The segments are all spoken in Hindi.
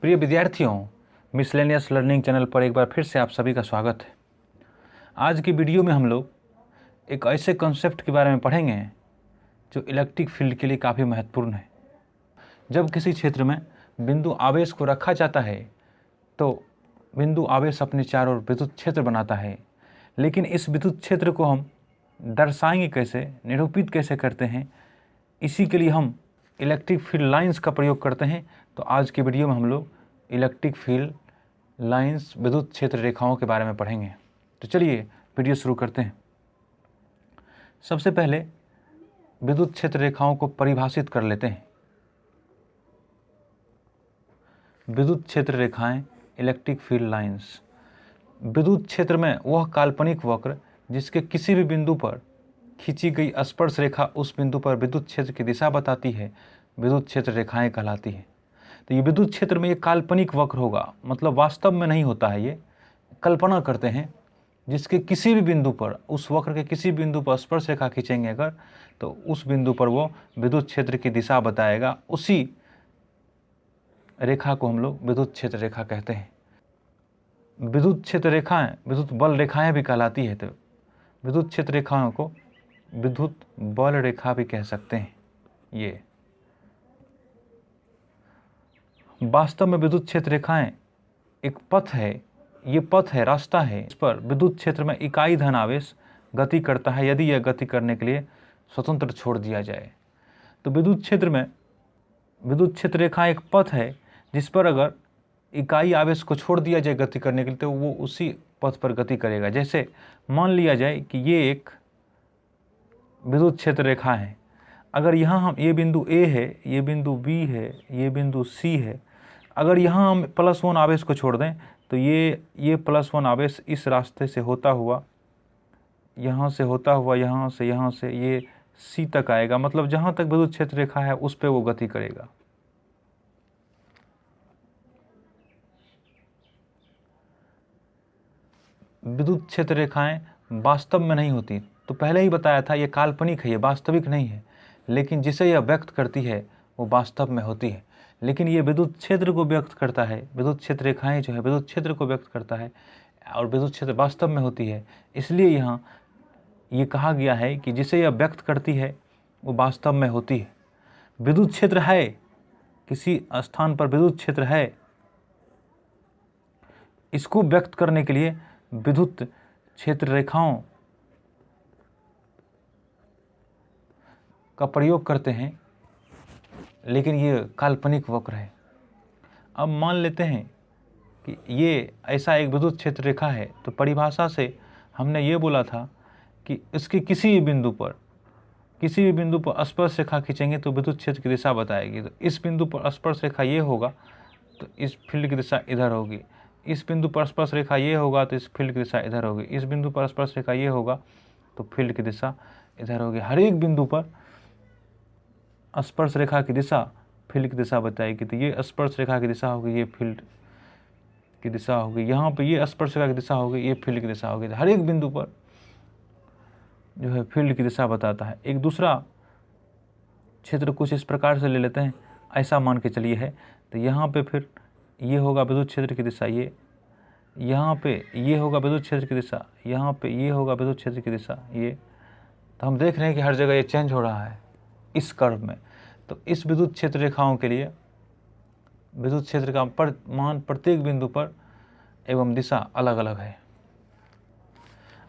प्रिय विद्यार्थियों, मिसलेनियस लर्निंग चैनल पर एक बार फिर से आप सभी का स्वागत है। आज की वीडियो में हम लोग एक ऐसे कॉन्सेप्ट के बारे में पढ़ेंगे जो इलेक्ट्रिक फील्ड के लिए काफ़ी महत्वपूर्ण है। जब किसी क्षेत्र में बिंदु आवेश को रखा जाता है तो बिंदु आवेश अपने चारों ओर विद्युत क्षेत्र बनाता है, लेकिन इस विद्युत क्षेत्र को हम दर्शाएंगे कैसे, निरूपित कैसे करते हैं, इसी के लिए हम इलेक्ट्रिक फील्ड लाइंस का प्रयोग करते हैं। तो आज की वीडियो में हम लोग इलेक्ट्रिक फील्ड लाइंस, विद्युत क्षेत्र रेखाओं के बारे में पढ़ेंगे। तो चलिए वीडियो शुरू करते हैं। सबसे पहले विद्युत क्षेत्र रेखाओं को परिभाषित कर लेते हैं। विद्युत क्षेत्र रेखाएं, इलेक्ट्रिक फील्ड लाइंस। विद्युत क्षेत्र में वह काल्पनिक वक्र जिसके किसी भी बिंदु पर खींची गई स्पर्श रेखा उस बिंदु पर विद्युत क्षेत्र की दिशा बताती है, विद्युत क्षेत्र रेखाएं कहलाती है। तो ये विद्युत क्षेत्र में ये काल्पनिक वक्र होगा, मतलब वास्तव में नहीं होता है, ये कल्पना करते हैं। जिसके किसी भी बिंदु पर, उस वक्र के किसी बिंदु पर स्पर्श रेखा खींचेंगे अगर, तो उस बिंदु पर वो विद्युत क्षेत्र की दिशा बताएगा। उसी रेखा को हम लोग विद्युत क्षेत्र रेखा कहते हैं। विद्युत क्षेत्र रेखाएं विद्युत बल रेखाएं भी कहलाती है। तो विद्युत क्षेत्र रेखाओं को विद्युत बल रेखा भी कह सकते हैं। ये वास्तव में विद्युत क्षेत्र रेखाएं एक पथ है, ये पथ है, रास्ता है। इस पर विद्युत क्षेत्र में इकाई धन आवेश गति करता है यदि यह गति करने के लिए स्वतंत्र छोड़ दिया जाए। तो विद्युत क्षेत्र में विद्युत क्षेत्र रेखा एक पथ है जिस पर अगर इकाई आवेश को छोड़ दिया जाए गति करने के लिए तो वो उसी पथ पर गति करेगा। जैसे मान लिया जाए कि ये एक विद्युत क्षेत्र रेखा है। अगर यहाँ हम, ये बिंदु A है, ये बिंदु B है, ये बिंदु C है, अगर यहाँ हम +1 आवेश को छोड़ दें तो ये +1 आवेश इस रास्ते से होता हुआ, यहाँ से होता हुआ, यहाँ से ये C तक आएगा। मतलब जहाँ तक विद्युत क्षेत्र रेखा है उस पर वो गति करेगा। विद्युत क्षेत्र रेखाएं वास्तव में नहीं होती। तो पहले ही बताया था ये काल्पनिक है, ये वास्तविक नहीं है, लेकिन जिसे यह व्यक्त करती है वो वास्तव में होती है। लेकिन ये विद्युत क्षेत्र को व्यक्त करता है, विद्युत क्षेत्र रेखाएं जो है विद्युत क्षेत्र को व्यक्त करता है और विद्युत क्षेत्र वास्तव में होती है। इसलिए यहाँ ये कहा गया है कि जिसे यह व्यक्त करती है वो वास्तव में होती है। विद्युत क्षेत्र है, किसी स्थान पर विद्युत क्षेत्र है, इसको व्यक्त करने के लिए विद्युत क्षेत्र रेखाओं का प्रयोग करते हैं, लेकिन ये काल्पनिक वक्र है। अब मान लेते हैं कि ये ऐसा एक विद्युत क्षेत्र रेखा है, तो परिभाषा से हमने ये बोला था कि इसके किसी भी बिंदु पर स्पर्श रेखा खींचेंगे तो विद्युत क्षेत्र की दिशा बताएगी। तो इस बिंदु पर स्पर्श रेखा ये होगा तो इस फील्ड की दिशा इधर होगी। इस बिंदु पर स्पर्श रेखा ये होगा तो इस फील्ड की दिशा इधर होगी। इस बिंदु पर स्पर्श रेखा ये होगा तो फील्ड की दिशा इधर होगी। हर एक बिंदु पर स्पर्श रेखा की दिशा फील्ड की दिशा बताएगी। तो ये स्पर्श रेखा की दिशा होगी, ये फील्ड की दिशा होगी। यहाँ पे ये स्पर्श रेखा की दिशा होगी, ये फील्ड की दिशा होगी। हर एक बिंदु पर जो है फील्ड की दिशा बताता है। एक दूसरा क्षेत्र कुछ इस प्रकार से ले लेते हैं, ऐसा मान के चलिए है। तो यहाँ पे फिर ये होगा विद्युत क्षेत्र की दिशा, ये यहाँ पे ये होगा विद्युत क्षेत्र की दिशा, यहाँ पे ये होगा विद्युत क्षेत्र की दिशा, ये। तो हम देख रहे हैं कि हर जगह ये चेंज हो रहा है इस कर्व में। तो इस विद्युत क्षेत्र रेखाओं के लिए विद्युत क्षेत्र का मान प्रत्येक बिंदु पर एवं दिशा अलग अलग है।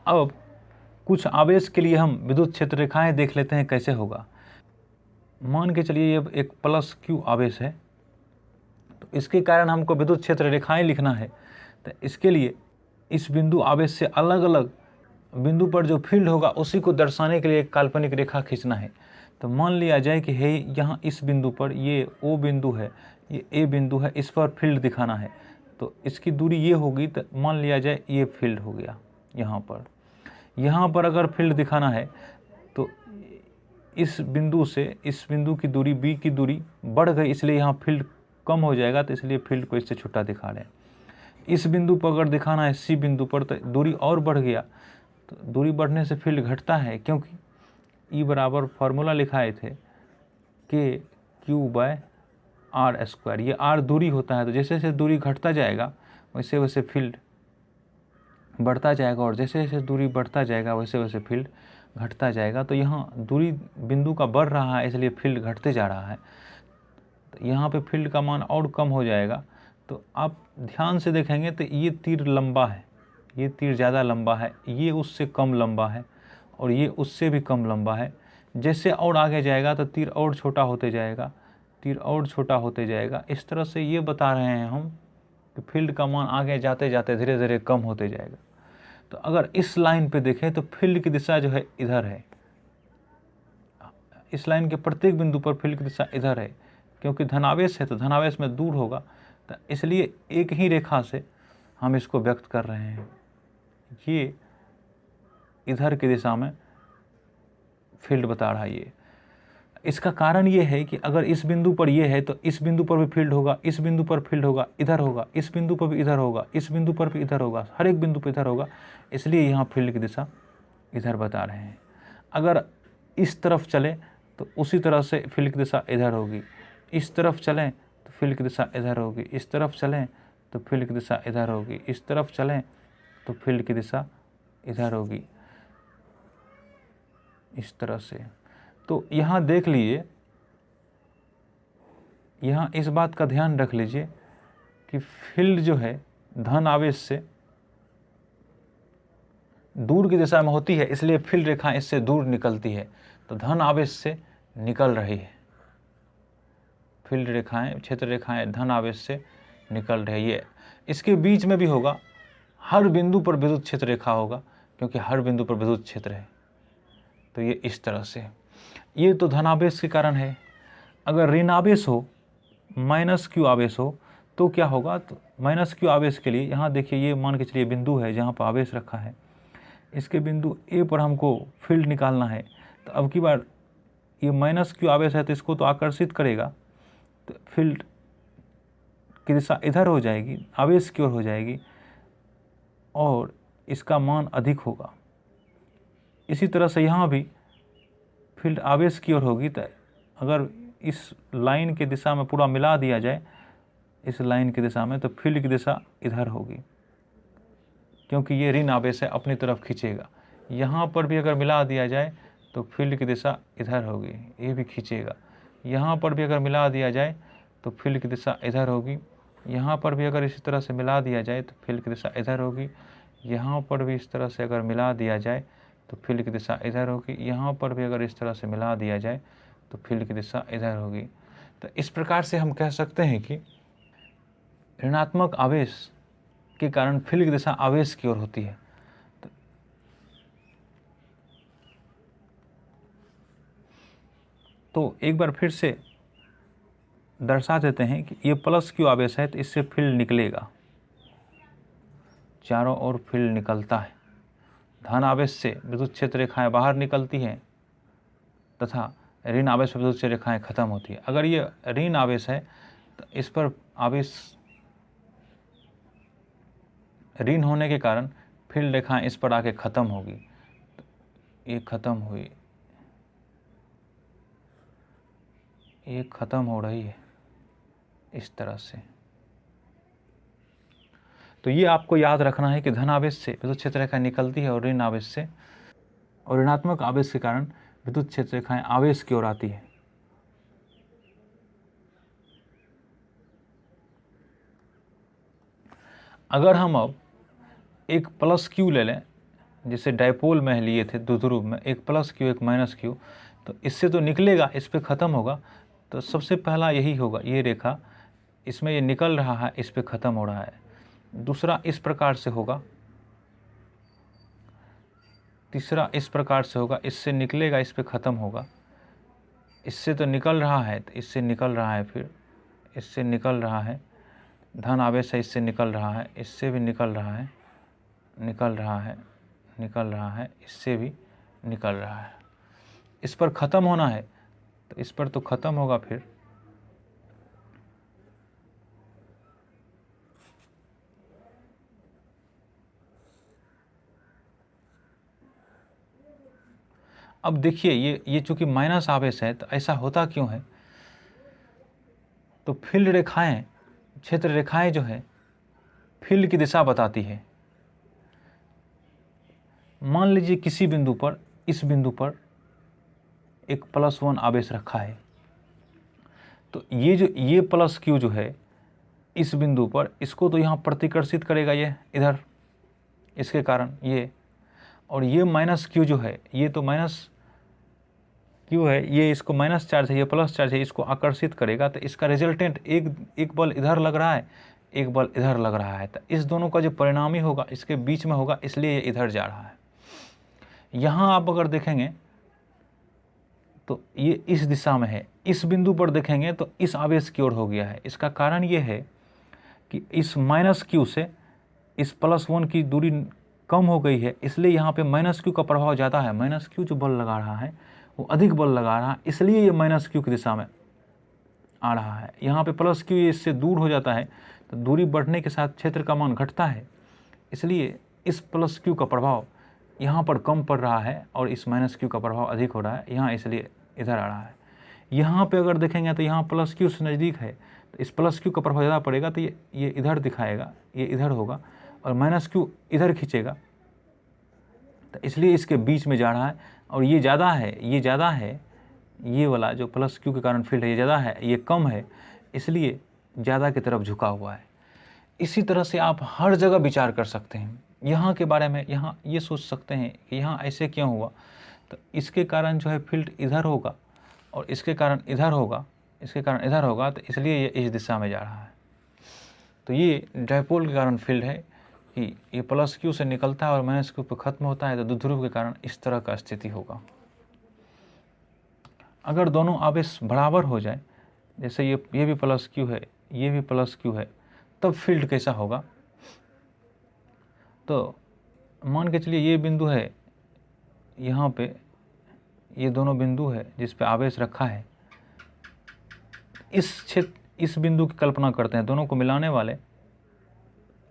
अब कुछ आवेश के लिए हम विद्युत क्षेत्र रेखाएं देख लेते हैं कैसे होगा। मान के चलिए ये एक +Q आवेश है, तो इसके कारण हमको विद्युत क्षेत्र रेखाएं लिखना है। तो इसके लिए इस बिंदु आवेश से अलग अलग बिंदु पर जो फील्ड होगा उसी को दर्शाने के लिए एक काल्पनिक रेखा खींचना है। तो मान लिया जाए कि है यहाँ इस बिंदु पर ये O बिंदु है, ये A बिंदु है, इस पर फील्ड दिखाना है। तो इसकी दूरी ये होगी, तो मान लिया जाए ये फील्ड हो गया। यहाँ पर अगर फील्ड दिखाना है तो इस बिंदु से इस बिंदु की दूरी, B की दूरी बढ़ गई, इसलिए यहाँ फील्ड कम हो जाएगा। तो इसलिए फील्ड को इससे छोटा दिखा रहे हैं। इस बिंदु पर अगर दिखाना है C बिंदु पर तो दूरी और बढ़ गया। तो दूरी बढ़ने से फील्ड घटता है, क्योंकि E बराबर फार्मूला लिखाए थे KQ/R आर स्क्वायर, ये आर दूरी होता है, तो जैसे जैसे दूरी घटता जाएगा वैसे वैसे फील्ड बढ़ता जाएगा, और जैसे जैसे दूरी बढ़ता जाएगा वैसे वैसे फील्ड घटता जाएगा। तो यहाँ दूरी बिंदु का बढ़ रहा है, इसलिए फील्ड घटते जा रहा है, तो यहाँ पे फील्ड का मान और कम हो जाएगा। तो आप ध्यान से देखेंगे तो ये तीर लंबा है, ये तीर ज़्यादा लंबा है, ये उससे कम लंबा है, और ये उससे भी कम लंबा है। जैसे और आगे जाएगा तो तीर और छोटा होते जाएगा, तीर और छोटा होते जाएगा। इस तरह से ये बता रहे हैं हम कि फील्ड का मान आगे जाते जाते धीरे धीरे कम होते जाएगा। तो अगर इस लाइन पे देखें तो फील्ड की दिशा जो है इधर है, इस लाइन के प्रत्येक बिंदु पर फील्ड की दिशा इधर है, क्योंकि धनावेश है तो धनावेश में दूर होगा, तो इसलिए एक ही रेखा से हम इसको व्यक्त कर रहे हैं। ये इधर की दिशा में फील्ड बता रहा है ये। इसका कारण ये है कि अगर इस बिंदु पर ये है तो इस बिंदु पर भी फील्ड होगा, इस बिंदु पर फील्ड होगा, इधर होगा, इस बिंदु पर भी इधर होगा, इस बिंदु पर भी इधर होगा, हर एक बिंदु पर इधर होगा, इसलिए यहाँ फील्ड की दिशा इधर बता रहे हैं। अगर इस तरफ चले तो उसी तरह से फील्ड की दिशा इधर होगी, इस तरफ चलें तो फील्ड की दिशा इधर होगी, इस तरफ चलें तो फील्ड की दिशा इधर होगी, इस तरफ चलें तो फील्ड की दिशा इधर होगी, इस तरह से। तो यहाँ देख लीजिए, यहाँ इस बात का ध्यान रख लीजिए कि फील्ड जो है धन आवेश से दूर की दिशा में होती है, इसलिए फील्ड रेखा इससे दूर निकलती है, तो धन आवेश से निकल रही है। फील्ड रेखाएं, क्षेत्र रेखाएं धन आवेश से निकल रही है। इसके बीच में भी होगा, हर बिंदु पर विद्युत क्षेत्र रेखा होगा, क्योंकि हर बिंदु पर विद्युत क्षेत्र है। तो ये इस तरह से, ये तो धनावेश के कारण है। अगर ऋण आवेश हो, माइनस क्यू आवेश हो, तो क्या होगा? तो माइनस क्यू आवेश के लिए यहाँ देखिए, ये मान के चलिए बिंदु है जहाँ पर आवेश रखा है, इसके बिंदु ए पर हमको फील्ड निकालना है। तो अब की बार ये माइनस क्यू आवेश है तो इसको तो आकर्षित करेगा, तो फील्ड की दिशा इधर हो जाएगी, आवेश की ओर हो जाएगी, और इसका मान अधिक होगा। इसी तरह से यहाँ भी फील्ड आवेश की ओर होगी, तो अगर इस लाइन की दिशा में पूरा मिला दिया जाए, इस लाइन की दिशा में, तो फील्ड की दिशा इधर होगी, क्योंकि ये ऋण आवेश है, अपनी तरफ खींचेगा। यहाँ पर भी अगर मिला दिया जाए तो फील्ड की दिशा इधर होगी, ये भी खींचेगा। यहाँ पर भी अगर मिला दिया जाए तो फील्ड की दिशा इधर होगी। यहाँ पर भी अगर इसी तरह से मिला दिया जाए तो फील्ड की दिशा इधर होगी। यहाँ पर भी इस तरह से अगर मिला दिया जाए तो फील्ड की दिशा इधर होगी। यहाँ पर भी अगर इस तरह से मिला दिया जाए तो फील्ड की दिशा इधर होगी। तो इस प्रकार से हम कह सकते हैं कि ऋणात्मक आवेश के कारण फील्ड की दिशा आवेश की ओर होती है। तो एक बार फिर से दर्शा देते हैं कि ये प्लस क्यू आवेश है, तो इससे फील्ड निकलेगा, चारों ओर फील्ड निकलता है। धन आवेश से विद्युत क्षेत्र रेखाएं बाहर निकलती हैं तथा ऋण आवेश पर विद्युत क्षेत्र रेखाएं खत्म होती है। अगर ये ऋण आवेश है तो इस पर आवेश ऋण होने के कारण फील्ड रेखाएं इस पर आके खत्म होगी। तो ये खत्म हुई, ये खत्म हो रही है इस तरह से। तो ये आपको याद रखना है कि धन आवेश से विद्युत क्षेत्र रेखा निकलती है और ऋण आवेश से, और ऋणात्मक आवेश के कारण विद्युत क्षेत्र रेखाएं आवेश की ओर आती है। अगर हम अब एक प्लस क्यू ले लें, जैसे डायपोल में लिए थे द्विध्रुव में, एक प्लस क्यू एक माइनस क्यू, तो इससे तो निकलेगा, इस पे ख़त्म होगा। तो सबसे पहला यही होगा, ये रेखा इसमें ये निकल रहा है, इस पे ख़त्म हो रहा है। दूसरा इस प्रकार से होगा, तीसरा इस प्रकार से होगा, इससे निकलेगा, इस पे ख़त्म होगा। इससे तो निकल रहा है, तो इससे निकल रहा है, फिर इससे निकल रहा है, धन आवेश है, इससे निकल रहा है, इससे भी निकल रहा है, निकल रहा है, निकल रहा है, इससे भी निकल रहा है। इस पर ख़त्म होना है तो इस पर तो ख़त्म होगा। फिर अब देखिए, ये चूंकि माइनस आवेश है, तो ऐसा होता क्यों है? तो फील्ड रेखाएं, क्षेत्र रेखाएं जो है फील्ड की दिशा बताती है। मान लीजिए किसी बिंदु पर, इस बिंदु पर एक +1 आवेश रखा है, तो ये प्लस क्यू जो है इस बिंदु पर, इसको तो यहाँ प्रतिकर्षित करेगा ये इधर, इसके कारण ये, और ये माइनस क्यू जो है, ये तो माइनस क्यू है, ये इसको माइनस चार्ज है, ये प्लस चार्ज है, इसको आकर्षित करेगा। तो इसका रिजल्टेंट एक बल इधर लग रहा है, एक बल इधर लग रहा है, तो इस दोनों का जो परिणामी होगा इसके बीच में होगा, इसलिए ये इधर जा रहा है। यहाँ आप अगर देखेंगे तो ये इस दिशा में है, इस बिंदु पर देखेंगे तो इस आवेश की ओर हो गया है। इसका कारण ये है कि इस माइनस क्यू से इस +1 की दूरी कम हो गई है, इसलिए यहाँ पे माइनस क्यू का प्रभाव ज़्यादा है। माइनस क्यू जो बल लगा रहा है वो अधिक बल लगा रहा है, इसलिए ये माइनस क्यू की दिशा में आ रहा है। यहाँ पे प्लस क्यू इससे दूर हो जाता है, तो दूरी बढ़ने के साथ क्षेत्र का मान घटता है, इसलिए इस प्लस क्यू का प्रभाव यहाँ पर कम पड़ रहा है और इस माइनस क्यू का प्रभाव अधिक हो रहा है यहाँ, इसलिए इधर आ रहा है। यहाँ पे अगर देखेंगे तो यहाँ प्लस क्यू से नज़दीक है, तो इस प्लस क्यू का प्रभाव ज़्यादा पड़ेगा, तो ये इधर दिखाएगा, ये इधर होगा, और माइनस क्यू इधर खींचेगा, तो इसलिए इसके बीच में जा रहा है। और ये ज़्यादा है, ये ज़्यादा है, ये वाला जो प्लस क्यू के कारण फील्ड है ये ज़्यादा है, ये कम है, इसलिए ज़्यादा की तरफ झुका हुआ है। इसी तरह से आप हर जगह विचार कर सकते हैं यहाँ के बारे में। यहाँ ये सोच सकते हैं कि यहाँ ऐसे क्यों हुआ, तो इसके कारण जो है फील्ड इधर होगा, और इसके कारण इधर होगा, इसके कारण इधर होगा, तो इसलिए ये इस दिशा में जा रहा है। तो ये डायपोल के कारण फील्ड है कि ये प्लस क्यू से निकलता है और माइनस क्यू पे ख़त्म होता है, तो द्विध्रुव के कारण इस तरह का स्थिति होगा। अगर दोनों आवेश बराबर हो जाए, जैसे ये भी प्लस क्यू है, ये भी प्लस क्यू है, तब फील्ड कैसा होगा। तो मान के चलिए ये बिंदु है, यहाँ पे ये दोनों बिंदु है जिस पे आवेश रखा है। इस बिंदु की कल्पना करते हैं, दोनों को मिलाने वाले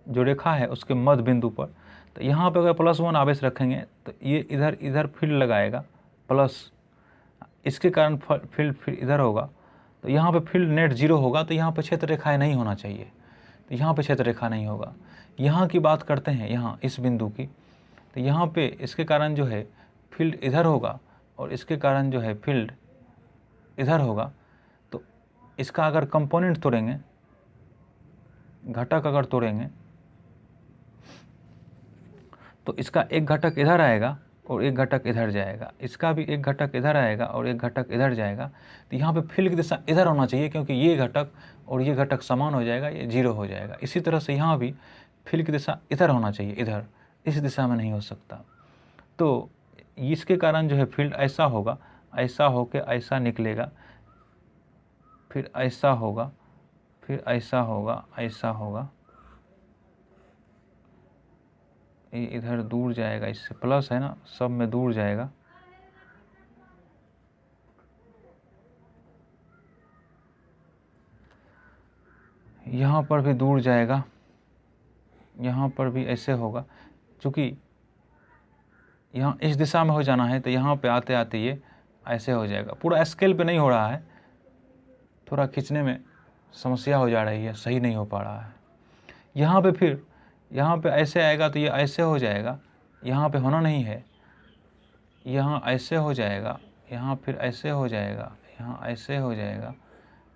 जो रेखा है उसके मध्य बिंदु पर। तो यहाँ पे अगर +1 आवेश रखेंगे तो ये इधर फील्ड लगाएगा प्लस, इसके कारण फील्ड फिर इधर होगा, तो यहाँ पे फील्ड नेट 0 होगा, तो यहाँ पे क्षेत्र रेखाएं नहीं होना चाहिए, तो यहाँ पे क्षेत्र रेखा नहीं होगा। यहाँ की बात करते हैं, यहाँ इस बिंदु की, तो यहाँ पे इसके कारण जो है फील्ड इधर होगा और इसके कारण जो है फील्ड इधर होगा। तो इसका अगर कंपोनेंट तोड़ेंगे, घटक अगर तोड़ेंगे, तो इसका एक घटक इधर आएगा और एक घटक इधर जाएगा, इसका भी एक घटक इधर आएगा और एक घटक इधर जाएगा। तो यहाँ पे फील्ड की दिशा इधर होना चाहिए, क्योंकि ये घटक और ये घटक समान हो जाएगा, ये 0 हो जाएगा। इसी तरह से यहाँ भी फील्ड की दिशा इधर होना चाहिए, इधर, इस दिशा में नहीं हो सकता। तो इसके कारण जो है फील्ड ऐसा होगा, ऐसा होके ऐसा निकलेगा, फिर ऐसा होगा, फिर ऐसा होगा, ऐसा होगा, ये इधर दूर जाएगा, इससे प्लस है ना, सब में दूर जाएगा, यहाँ पर भी दूर जाएगा, यहाँ पर भी ऐसे होगा। चूँकि यहाँ इस दिशा में हो जाना है, तो यहाँ पे आते आते ये ऐसे हो जाएगा। पूरा स्केल पे नहीं हो रहा है, थोड़ा खींचने में समस्या हो जा रही है, सही नहीं हो पा रहा है। यहाँ पे फिर यहाँ पे ऐसे आएगा तो ये ऐसे हो जाएगा, यहाँ पे होना नहीं है, यहाँ ऐसे हो जाएगा, यहाँ फिर ऐसे हो जाएगा, यहाँ ऐसे हो जाएगा,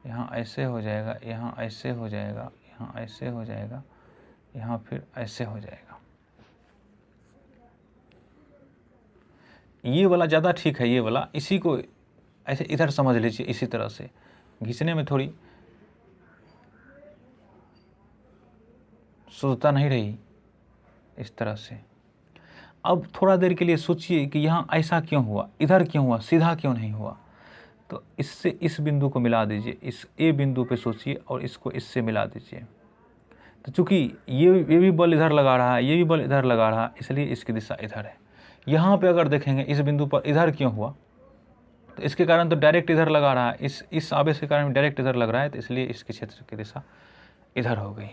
यहाँ ऐसे हो जाएगा, यहाँ ऐसे हो जाएगा, यहाँ ऐसे हो जाएगा, यहाँ फिर ऐसे हो जाएगा। ये वाला ज़्यादा ठीक है, ये वाला, इसी को ऐसे इधर समझ लीजिए। इसी तरह से घिसने में थोड़ी शुद्धता नहीं रही, इस तरह से। अब थोड़ा देर के लिए सोचिए कि यहाँ ऐसा क्यों हुआ, इधर क्यों हुआ, सीधा क्यों नहीं हुआ। तो इससे इस बिंदु को मिला दीजिए, इस ए बिंदु पे सोचिए और इसको इससे मिला दीजिए। तो चूँकि ये भी बल इधर लगा रहा है, ये भी बल इधर लगा रहा है, इसलिए इसकी दिशा इधर है। यहाँ पे अगर देखेंगे इस बिंदु पर इधर क्यों हुआ, तो इसके कारण तो डायरेक्ट इधर लगा रहा है, इस आवेश के कारण डायरेक्ट इधर लग रहा है, तो इसलिए इसके क्षेत्र की दिशा इधर हो गई।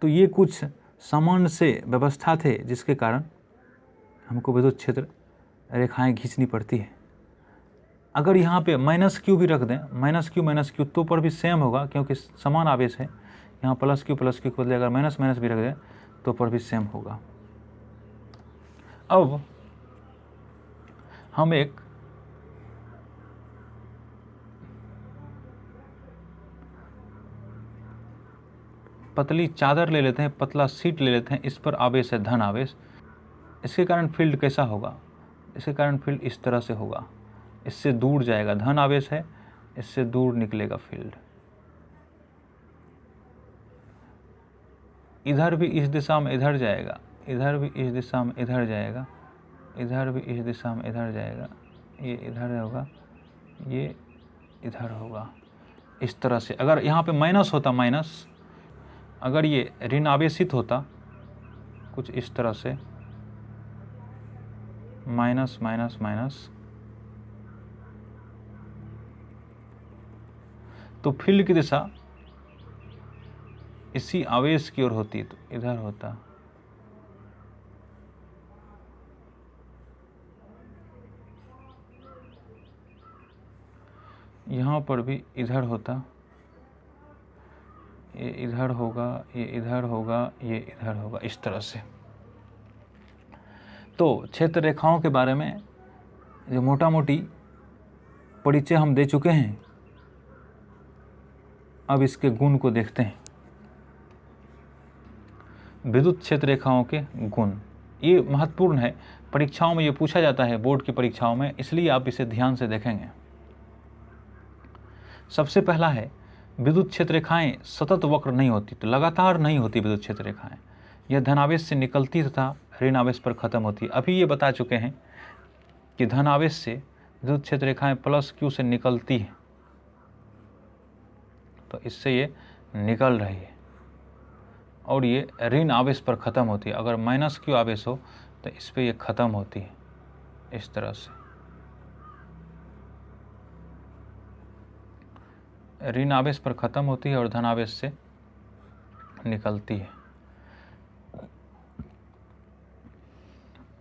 तो ये कुछ सामान्य से व्यवस्था थे जिसके कारण हमको विद्युत क्षेत्र रेखाएं खींचनी पड़ती है। अगर यहाँ पे माइनस क्यू भी रख दें, माइनस क्यू तो पर भी सेम होगा क्योंकि समान आवेश है। यहाँ प्लस क्यू के बदले अगर माइनस माइनस भी रख दें तो पर भी सेम होगा। अब हम एक पतली चादर ले लेते हैं, पतला सीट ले लेते हैं, इस पर आवेश है धन आवेश। इसके कारण फील्ड कैसा होगा? इसके कारण फील्ड इस तरह से होगा, इससे दूर जाएगा, धन आवेश है, इससे दूर निकलेगा फील्ड। इधर भी इस दिशा में इधर जाएगा, इधर भी इस दिशा में इधर जाएगा, इधर भी इस दिशा में इधर जाएगा, ये इधर होगा, ये इधर होगा, इस तरह से। अगर यहाँ पे माइनस होता, माइनस, अगर ये ऋण आवेशित होता कुछ इस तरह से, माइनस माइनस माइनस, तो फील्ड की दिशा इसी आवेश की ओर होती, तो इधर होता। यहाँ पर भी इधर होता, ये इधर होगा, ये इधर होगा, ये इधर होगा, इस तरह से। तो क्षेत्र रेखाओं के बारे में जो मोटा मोटी परिचय हम दे चुके हैं, अब इसके गुण को देखते हैं। विद्युत क्षेत्र रेखाओं के गुण, ये महत्वपूर्ण है, परीक्षाओं में ये पूछा जाता है, बोर्ड की परीक्षाओं में, इसलिए आप इसे ध्यान से देखेंगे। सबसे पहला है, विद्युत क्षेत्र रेखाएं सतत वक्र नहीं होती, तो लगातार नहीं होती विद्युत क्षेत्र रेखाएं। यह धनावेश से निकलती तथा ऋण आवेश पर खत्म होती है। अभी ये बता चुके हैं कि धनावेश से विद्युत क्षेत्र रेखाएं प्लस क्यू से निकलती हैं, तो इससे ये निकल रही है, और ये ऋण आवेश पर ख़त्म होती है। अगर माइनस क्यू आवेश हो तो इस पर ये ख़त्म होती है, इस तरह से। ऋण आवेश पर ख़त्म होती है और धन आवेश से निकलती है।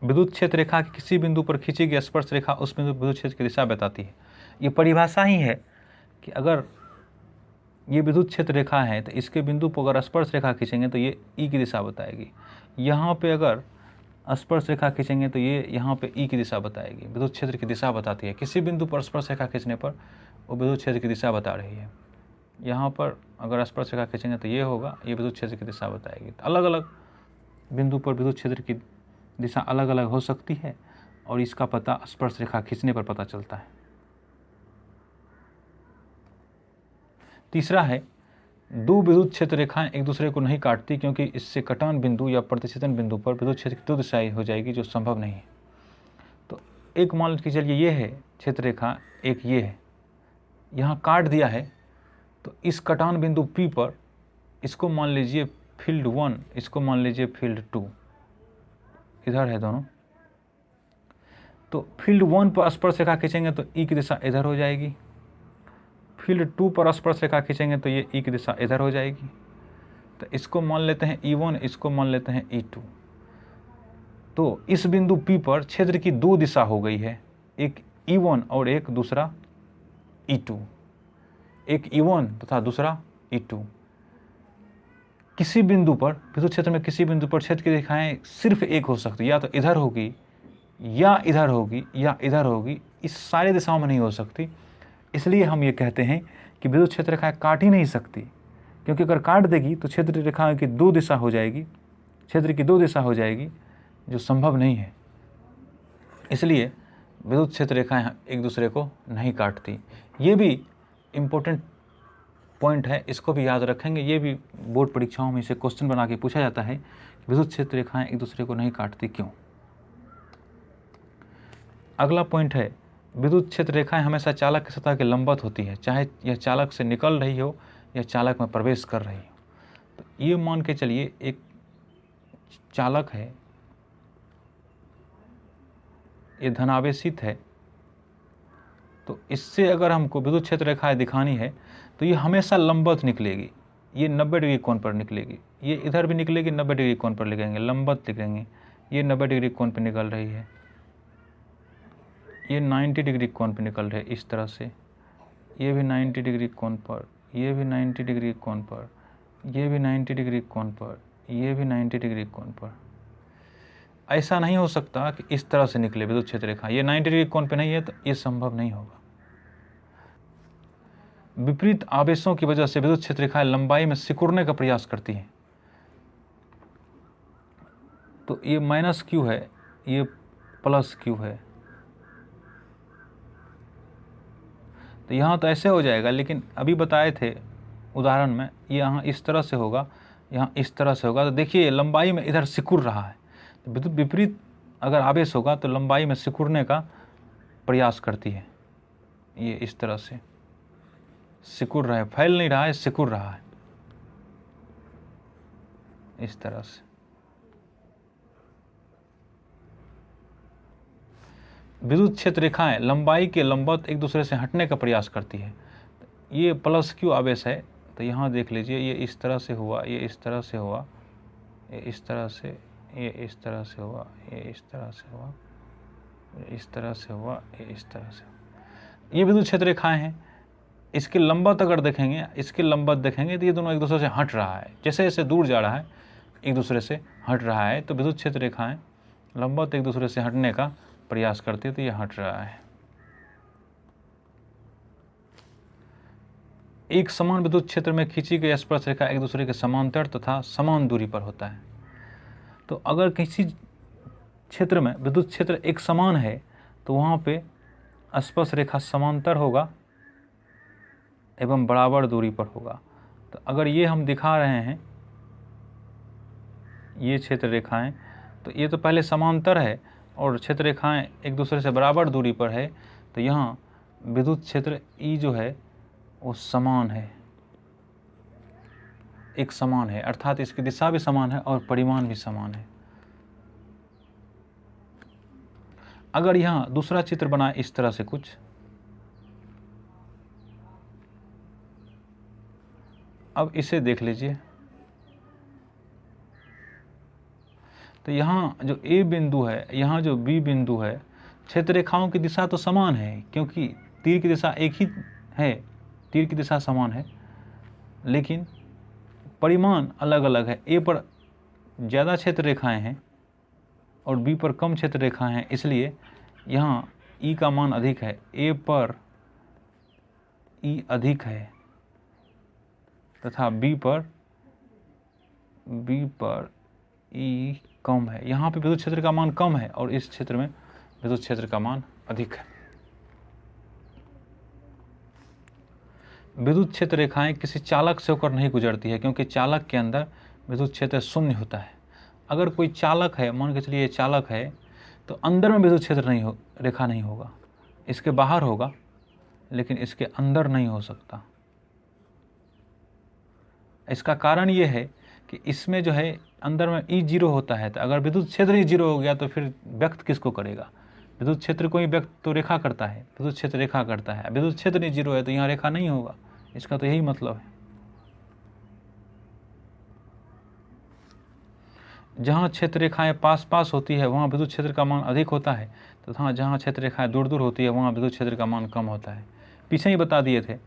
विद्युत क्षेत्र रेखा के किसी बिंदु पर खींची गई स्पर्श रेखा उस बिंदु विद्युत क्षेत्र की दिशा बताती है। ये परिभाषा ही है कि अगर ये विद्युत क्षेत्र रेखा है तो इसके बिंदु पर अगर स्पर्श रेखा खींचेंगे तो ये ई की दिशा बताएगी। यहाँ पे अगर स्पर्श रेखा खींचेंगे तो ये यहाँ पे ई की दिशा बताएगी, विद्युत क्षेत्र की दिशा बताती है। किसी बिंदु पर स्पर्श रेखा खींचने पर वो विद्युत क्षेत्र की दिशा बता रही है। यहाँ पर अगर स्पर्श रेखा खींचेंगे तो ये होगा, ये विद्युत क्षेत्र की दिशा बताएगी। तो अलग अलग बिंदु पर विद्युत क्षेत्र की दिशा अलग अलग हो सकती है और इसका पता स्पर्श रेखा खींचने पर पता चलता है। तीसरा है, दो विद्युत क्षेत्र रेखाएं एक दूसरे को नहीं काटती क्योंकि इससे कटान बिंदु या प्रतिच्छेदन बिंदु पर विद्युत क्षेत्र की दो दिशाएं हो जाएगी, जो संभव नहीं है। तो एक मान के चलिए ये है क्षेत्र रेखा, एक ये है, यहाँ काट दिया है, तो इस कटान बिंदु P पर इसको मान लीजिए फील्ड 1, इसको मान लीजिए फील्ड 2, इधर है दोनों। तो फील्ड 1 पर स्पर्श रेखा खींचेंगे तो ई की दिशा इधर हो जाएगी, फील्ड 2 पर स्पर्श रेखा खींचेंगे तो ये ई की दिशा इधर हो जाएगी। तो इसको मान लेते हैं E1, इसको मान लेते हैं E2। तो इस बिंदु P पर क्षेत्र की दो दिशा हो गई है, एक E1 और एक दूसरा E2, एक E1 तथा दूसरा E2। किसी बिंदु पर विद्युत क्षेत्र में किसी बिंदु पर क्षेत्र की रेखाएं सिर्फ एक हो सकती, या तो इधर होगी या इधर होगी या इधर होगी, इस सारी दिशाओं में नहीं हो सकती। इसलिए हम ये कहते हैं कि विद्युत क्षेत्र रेखाएं काट ही नहीं सकती, क्योंकि अगर काट देगी तो क्षेत्र रेखाओं की दो दिशा हो जाएगी, क्षेत्र की दो दिशा हो जाएगी, जो संभव नहीं है। इसलिए विद्युत क्षेत्र रेखाएं एक दूसरे को नहीं काटती। ये भी इम्पोर्टेंट पॉइंट है, इसको भी याद रखेंगे। ये भी बोर्ड परीक्षाओं में इसे क्वेश्चन बना के पूछा जाता है, विद्युत क्षेत्र रेखाएं एक दूसरे को नहीं काटती क्यों। अगला पॉइंट है, विद्युत क्षेत्र रेखाएं हमेशा चालक की सतह के लंबवत होती है, चाहे यह चालक से निकल रही हो या चालक में प्रवेश कर रही हो। तो ये मान के चलिए एक चालक है, ये धनावेशित है, तो इससे अगर हमको विद्युत क्षेत्र रेखाएं दिखानी है तो ये हमेशा लंबवत निकलेगी। ये 90 डिग्री कोण पर निकलेगी, ये इधर भी निकलेगी, 90 डिग्री कोण पर लिखेंगे, लंबवत लिखेंगे। ये 90 डिग्री कोण पर निकल रही है, ये 90 डिग्री कोण पे निकल रहे इस तरह से, ये भी 90 डिग्री कोण पर, ये भी 90 डिग्री कोण पर, ये भी 90 डिग्री कोण पर, ये भी 90 डिग्री कोण पर। ऐसा नहीं हो सकता कि इस तरह से निकले विद्युत क्षेत्र रेखा, ये 90 डिग्री कोण पे नहीं है तो ये संभव नहीं होगा। विपरीत आवेशों की वजह से विद्युत क्षेत्र रेखाएं लंबाई में सिकुड़ने का प्रयास करती हैं। तो ये माइनस क्यू है, ये प्लस क्यू है, तो यहाँ तो ऐसे हो जाएगा, लेकिन अभी बताए थे उदाहरण में, ये यहाँ इस तरह से होगा, यहाँ इस तरह से होगा। तो देखिए लंबाई में इधर सिकुड़ रहा है, तो विद्युत विपरीत अगर आवेश होगा तो लंबाई में सिकुड़ने का प्रयास करती है। ये इस तरह से सिकुड़ रहा है, फैल नहीं रहा है, सिकुड़ रहा है इस तरह से। विद्युत क्षेत्र रेखाएं लंबाई के लंबवत एक दूसरे से हटने का प्रयास करती है। ये प्लस क्यू आवेश है, तो यहाँ देख लीजिए, ये इस तरह से हुआ, ये इस तरह से हुआ, ये इस तरह से, ये इस तरह से हुआ, ये इस तरह से हुआ, इस तरह से हुआ, ये इस तरह से हुआ। ये विद्युत क्षेत्र रेखाएं हैं। इसके लंबवत अगर देखेंगे, इसके लंबवत देखेंगे तो ये दोनों एक दूसरे से हट रहा है, जैसे जैसे दूर जा रहा है एक दूसरे से हट रहा है। तो विद्युत क्षेत्र रेखाएं लंबवत एक दूसरे से हटने का प्रयास करती है, तो ये हट रहा है। एक समान विद्युत क्षेत्र में खींची गई स्पर्श रेखा एक दूसरे के समांतर तथा समान दूरी पर होता है। तो अगर किसी क्षेत्र में विद्युत क्षेत्र एक समान है तो वहाँ पे स्पर्श रेखा समांतर होगा एवं बराबर दूरी पर होगा। तो अगर ये हम दिखा रहे हैं ये क्षेत्र रेखाएं, तो ये तो पहले समांतर है और क्षेत्र रेखाएं एक दूसरे से बराबर दूरी पर है, तो यहाँ विद्युत क्षेत्र ई जो है वो समान है, एक समान है, अर्थात इसकी दिशा भी समान है और परिमाण भी समान है। अगर यहाँ दूसरा चित्र बनाए इस तरह से कुछ, अब इसे देख लीजिए, तो यहाँ जो ए बिंदु है, यहाँ जो बी बिंदु है, क्षेत्र रेखाओं की दिशा तो समान है क्योंकि तीर की दिशा एक ही है, तीर की दिशा समान है, लेकिन परिमाण अलग अलग है। ए पर ज़्यादा क्षेत्र रेखाएं हैं और बी पर कम क्षेत्र रेखाएं हैं, इसलिए यहाँ ई का मान अधिक है, ए पर ई अधिक है तथा बी पर ई कम है। यहाँ पे विद्युत क्षेत्र का मान कम है और इस क्षेत्र में विद्युत क्षेत्र का मान अधिक है। विद्युत क्षेत्र रेखाएं किसी चालक से होकर नहीं गुजरती है क्योंकि चालक के अंदर विद्युत क्षेत्र शून्य होता है। अगर कोई चालक है, मान के चलिए ये चालक है, तो अंदर में विद्युत क्षेत्र रेखा नहीं होगा, इसके बाहर होगा लेकिन इसके अंदर नहीं हो सकता। इसका कारण ये है कि इसमें जो है अंदर में ई जीरो होता है, तो अगर विद्युत क्षेत्र ही जीरो हो गया तो फिर व्यक्त किसको करेगा? विद्युत क्षेत्र को ही व्यक्त तो रेखा करता है, विद्युत क्षेत्र रेखा करता है। विद्युत क्षेत्र ही जीरो है तो यहाँ रेखा नहीं होगा, इसका तो यही मतलब है। जहाँ क्षेत्र रेखाएं पास पास होती है वहाँ विद्युत क्षेत्र का मान अधिक होता है, तथा जहाँ क्षेत्र रेखाएं दूर दूर होती है वहाँ विद्युत क्षेत्र का मान कम होता है। पीछे ही बता दिए थे।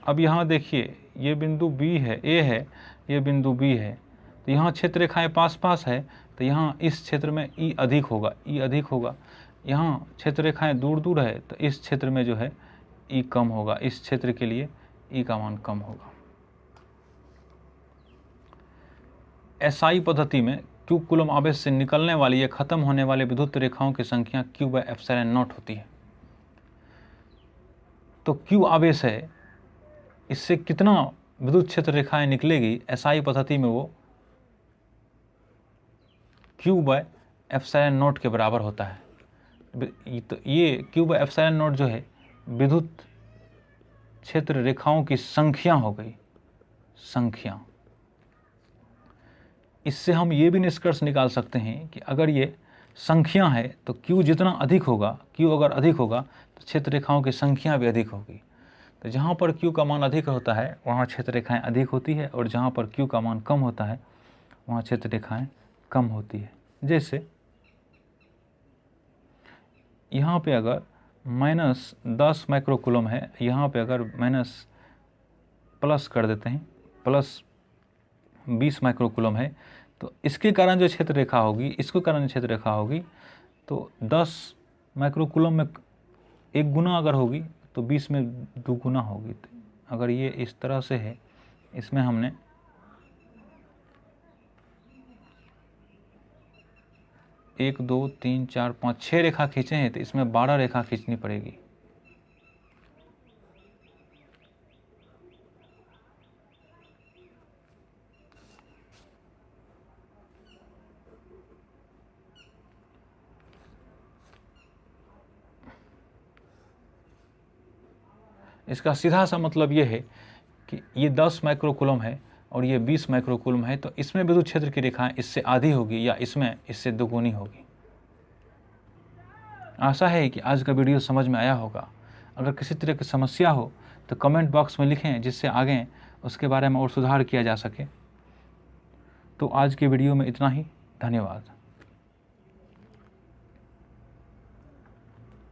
अब यहाँ देखिए, ये बिंदु बी है, ए है, ये बिंदु बी है, तो यहाँ क्षेत्र रेखाएं पास पास है, तो यहाँ इस क्षेत्र में ई अधिक होगा, ई अधिक होगा। यहाँ क्षेत्र रेखाएं दूर दूर है तो इस क्षेत्र में जो है ई कम होगा, इस क्षेत्र के लिए ई का मान कम होगा। एसआई पद्धति में क्यू कूलम आवेश से निकलने वाली या खत्म होने वाली विद्युत रेखाओं की संख्या Q/ε0 होती है। तो क्यू आवेश है, इससे कितना विद्युत क्षेत्र रेखाएं निकलेगी एसआई पद्धति में, वो Q/ε0 के बराबर होता है। तो ये Q/ε0 जो है विद्युत क्षेत्र रेखाओं की संख्या हो गई, संख्या। इससे हम ये भी निष्कर्ष निकाल सकते हैं कि अगर ये संख्या है तो Q जितना अधिक होगा, Q अगर अधिक होगा तो क्षेत्र रेखाओं की संख्या भी अधिक होगी। तो जहाँ पर Q का मान अधिक होता है वहाँ क्षेत्र रेखाएं अधिक होती है, और जहाँ पर Q का मान कम होता है वहाँ क्षेत्र रेखाएं कम होती है। जैसे यहाँ पे अगर -10 माइक्रोकूलम है, यहाँ पे अगर प्लस कर देते हैं, +20 माइक्रोकूलम है, तो इसके कारण जो क्षेत्र रेखा होगी, इसके कारण क्षेत्र रेखा होगी, तो 10 माइक्रोकूलम में 1 गुना अगर होगी तो 20 में 2 गुना होगी। तो अगर ये इस तरह से है, इसमें हमने 1 2 3 4 5 6 रेखा खींचे हैं, तो इसमें 12 रेखा खींचनी पड़ेगी। इसका सीधा सा मतलब ये है कि ये 10 माइक्रोकूलम है और ये 20 माइक्रोकूलम है, तो इसमें विद्युत क्षेत्र की रेखाएं इससे आधी होगी या इसमें इससे दोगुनी होगी। आशा है कि आज का वीडियो समझ में आया होगा। अगर किसी तरह की समस्या हो तो कमेंट बॉक्स में लिखें, जिससे आगे उसके बारे में और सुधार किया जा सके। तो आज के वीडियो में इतना ही। धन्यवाद।